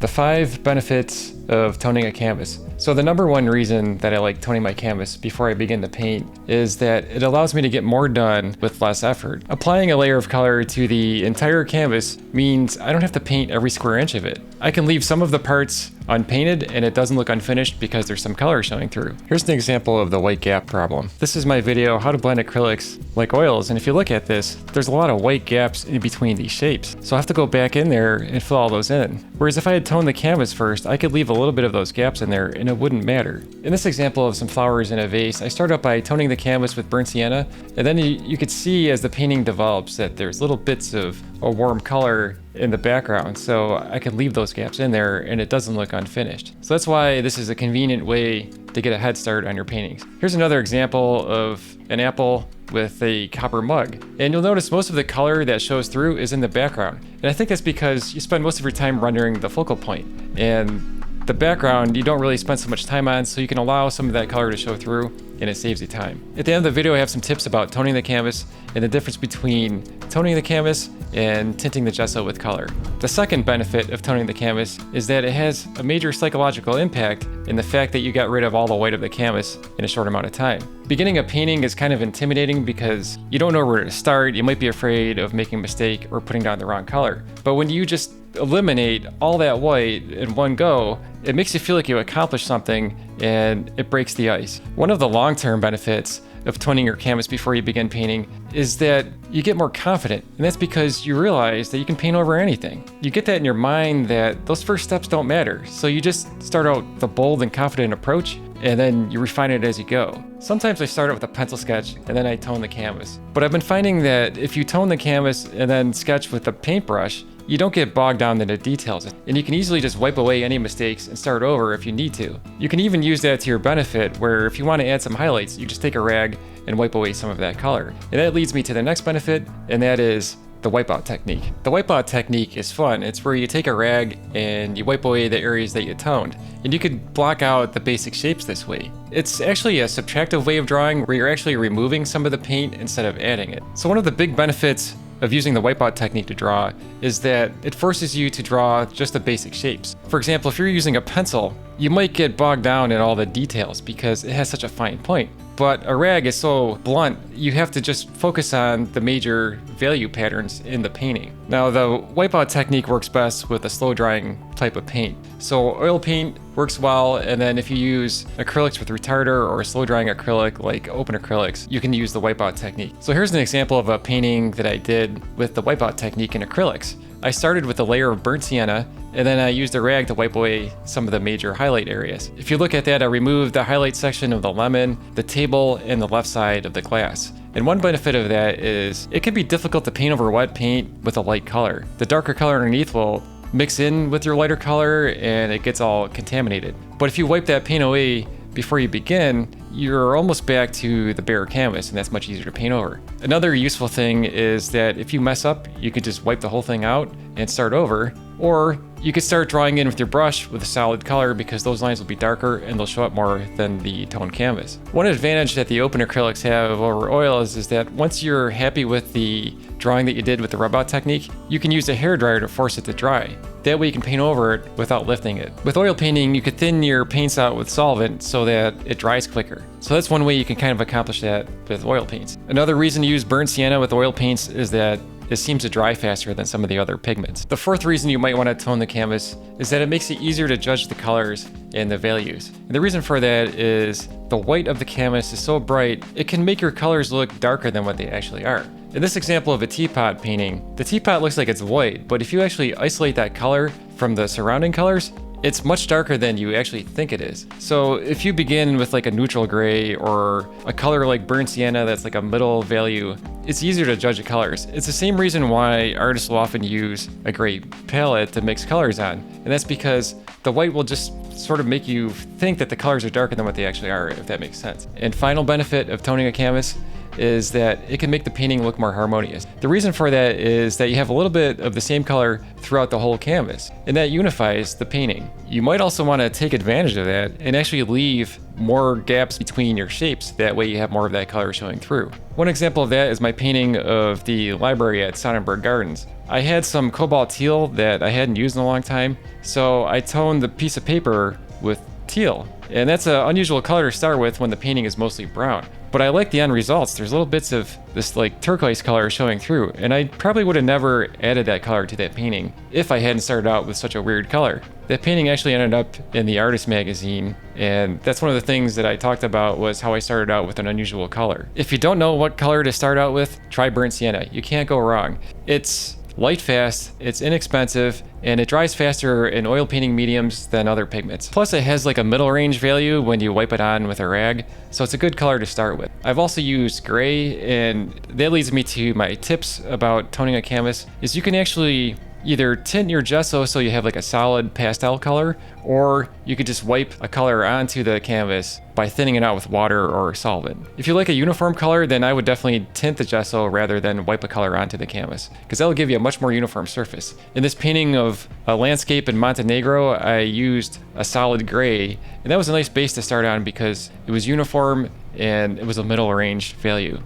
The 5 benefits of toning a canvas. So the number one reason that I like toning my canvas before I begin to paint is that it allows me to get more done with less effort. Applying a layer of color to the entire canvas means I don't have to paint every square inch of it. I can leave some of the parts unpainted and it doesn't look unfinished because there's some color showing through. Here's an example of the white gap problem. This is my video, how to blend acrylics like oils, and if you look at this, there's a lot of white gaps in between these shapes. So I have to go back in there and fill all those in. Whereas if I had toned the canvas first, I could leave a little bit of those gaps in there and it wouldn't matter. In this example of some flowers in a vase, I start out by toning the canvas with burnt sienna, and then you could see as the painting develops that there's little bits of a warm color in the background, so I can leave those gaps in there and it doesn't look unfinished. So that's why this is a convenient way to get a head start on your paintings. Here's another example of an apple with a copper mug, and you'll notice most of the color that shows through is in the background, and I think that's because you spend most of your time rendering the focal point, and the background you don't really spend so much time on, so you can allow some of that color to show through and it saves you time. At the end of the video I have some tips about toning the canvas and the difference between toning the canvas and tinting the gesso with color. The second benefit of toning the canvas is that it has a major psychological impact in the fact that you got rid of all the white of the canvas in a short amount of time. Beginning a painting is kind of intimidating because you don't know where to start, you might be afraid of making a mistake or putting down the wrong color. But when you just eliminate all that white in one go, it makes you feel like you accomplished something and it breaks the ice. One of the long-term benefits of toning your canvas before you begin painting is that you get more confident, and that's because you realize that you can paint over anything. You get that in your mind that those first steps don't matter, so you just start out with a bold and confident approach and then you refine it as you go. Sometimes I start out with a pencil sketch and then I tone the canvas. But I've been finding that if you tone the canvas and then sketch with a paintbrush, you don't get bogged down in the details, and you can easily just wipe away any mistakes and start over if you need to. You can even use that to your benefit, where if you want to add some highlights, you just take a rag and wipe away some of that color. And that leads me to the next benefit, and that is the wipeout technique. The wipeout technique is fun. It's where you take a rag and you wipe away the areas that you toned, and you could block out the basic shapes this way. It's actually a subtractive way of drawing where you're actually removing some of the paint instead of adding it. So one of the big benefits of using the wipeout technique to draw is that it forces you to draw just the basic shapes. For example, if you're using a pencil, you might get bogged down in all the details because it has such a fine point. But a rag is so blunt, you have to just focus on the major value patterns in the painting. Now, the wipeout technique works best with a slow drying type of paint. So oil paint works well, and then if you use acrylics with retarder or slow drying acrylic like open acrylics, you can use the wipeout technique. So here's an example of a painting that I did with the wipeout technique in acrylics. I started with a layer of burnt sienna, and then I used a rag to wipe away some of the major highlight areas. If you look at that, I removed the highlight section of the lemon, the table, and the left side of the glass. And one benefit of that is it can be difficult to paint over wet paint with a light color. The darker color underneath will mix in with your lighter color and it gets all contaminated. But if you wipe that paint away before you begin, you're almost back to the bare canvas, and that's much easier to paint over. Another useful thing is that if you mess up, you could just wipe the whole thing out and start over, or you could start drawing in with your brush with a solid color because those lines will be darker and they'll show up more than the toned canvas. One advantage that the open acrylics have over oils is that once you're happy with the drawing that you did with the rub out technique, you can use a hairdryer to force it to dry. That way you can paint over it without lifting it. With oil painting, you could thin your paints out with solvent so that it dries quicker. So that's one way you can kind of accomplish that with oil paints. Another reason to use burnt sienna with oil paints is that it seems to dry faster than some of the other pigments. The fourth reason you might want to tone the canvas is that it makes it easier to judge the colors and the values. And the reason for that is the white of the canvas is so bright, it can make your colors look darker than what they actually are. In this example of a teapot painting, the teapot looks like it's white, but if you actually isolate that color from the surrounding colors, it's much darker than you actually think it is. So if you begin with like a neutral gray or a color like burnt sienna that's like a middle value, it's easier to judge the colors. It's the same reason why artists will often use a gray palette to mix colors on, and that's because the white will just sort of make you think that the colors are darker than what they actually are, if that makes sense. And final benefit of toning a canvas is that it can make the painting look more harmonious. The reason for that is that you have a little bit of the same color throughout the whole canvas, and that unifies the painting. You might also want to take advantage of that and actually leave more gaps between your shapes. That way you have more of that color showing through. One example of that is my painting of the library at Sonnenberg Gardens. I had some cobalt teal that I hadn't used in a long time, so I toned the piece of paper with teal. And that's an unusual color to start with when the painting is mostly brown. But I like the end results. There's little bits of this like turquoise color showing through, and I probably would have never added that color to that painting if I hadn't started out with such a weird color. That painting actually ended up in the Artist magazine, and that's one of the things that I talked about, was how I started out with an unusual color. If you don't know what color to start out with, try burnt sienna. You can't go wrong. It's light fast, it's inexpensive, and it dries faster in oil painting mediums than other pigments. Plus it has like a middle range value when you wipe it on with a rag, so it's a good color to start with. I've also used gray, and that leads me to my tips about toning a canvas, is you can actually either tint your gesso so you have like a solid pastel color, or you could just wipe a color onto the canvas by thinning it out with water or solvent. If you like a uniform color, then I would definitely tint the gesso rather than wipe a color onto the canvas, because that'll give you a much more uniform surface. In this painting of a landscape in Montenegro, I used a solid gray, and that was a nice base to start on because it was uniform and it was a middle range value.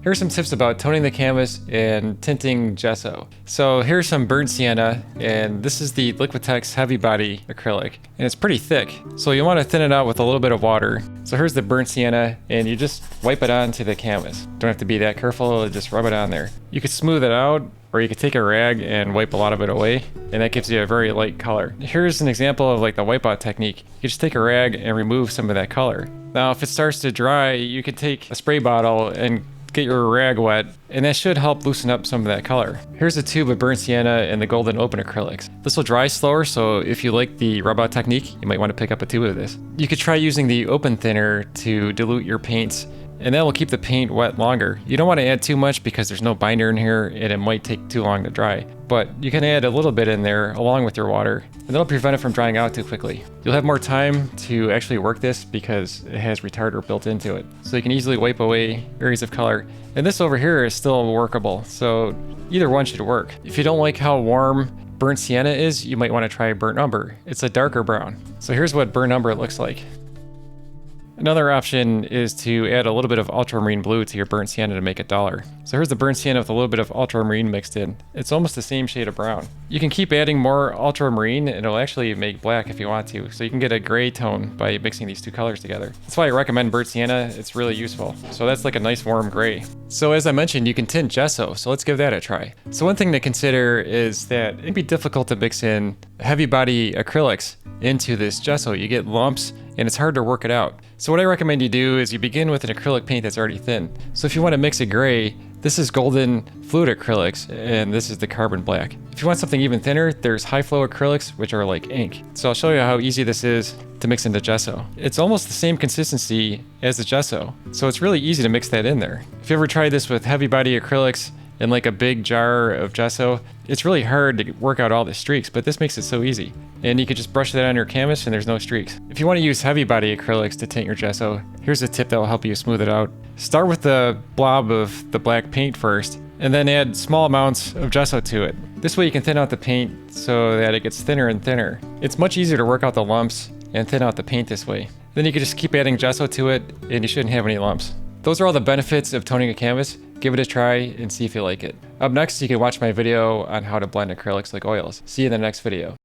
Here are some tips about toning the canvas and tinting gesso. So here's some burnt sienna, and this is the Liquitex heavy body acrylic, and it's pretty thick, so you want to thin it out with a little bit of water. So here's the burnt sienna, and you just wipe it onto the canvas. Don't have to be that careful, just rub it on there. You could smooth it out, or you could take a rag and wipe a lot of it away, and that gives you a very light color. Here's an example of like the wipeout technique. You just take a rag and remove some of that color. Now if it starts to dry, you could take a spray bottle and get your rag wet, and that should help loosen up some of that color. Here's a tube of burnt sienna and the golden open acrylics. This will dry slower, so if you like the rub out technique, you might want to pick up a tube of this. You could try using the open thinner to dilute your paints, and that will keep the paint wet longer. You don't want to add too much because there's no binder in here and it might take too long to dry. But you can add a little bit in there along with your water, and that'll prevent it from drying out too quickly. You'll have more time to actually work this because it has retarder built into it. So you can easily wipe away areas of color. And this over here is still workable, so either one should work. If you don't like how warm burnt sienna is, you might want to try burnt umber. It's a darker brown. So here's what burnt umber looks like. Another option is to add a little bit of ultramarine blue to your burnt sienna to make it duller. So here's the burnt sienna with a little bit of ultramarine mixed in. It's almost the same shade of brown. You can keep adding more ultramarine and it'll actually make black if you want to. So you can get a gray tone by mixing these two colors together. That's why I recommend burnt sienna. It's really useful. So that's like a nice warm gray. So as I mentioned, you can tint gesso. So let's give that a try. So one thing to consider is that it'd be difficult to mix in heavy body acrylics into this gesso. You get lumps and it's hard to work it out. So what I recommend you do is you begin with an acrylic paint that's already thin. So if you want to mix a gray, this is golden fluid acrylics and this is the carbon black. If you want something even thinner, there's high flow acrylics, which are like ink. So I'll show you how easy this is to mix into gesso. It's almost the same consistency as the gesso, so it's really easy to mix that in there. If you ever tried this with heavy body acrylics in like a big jar of gesso, it's really hard to work out all the streaks, but this makes it so easy. And you could just brush that on your canvas and there's no streaks. If you want to use heavy body acrylics to tint your gesso, here's a tip that will help you smooth it out. Start with the blob of the black paint first, and then add small amounts of gesso to it. This way you can thin out the paint so that it gets thinner and thinner. It's much easier to work out the lumps and thin out the paint this way. Then you can just keep adding gesso to it and you shouldn't have any lumps. Those are all the benefits of toning a canvas. Give it a try and see if you like it. Up next, you can watch my video on how to blend acrylics like oils. See you in the next video.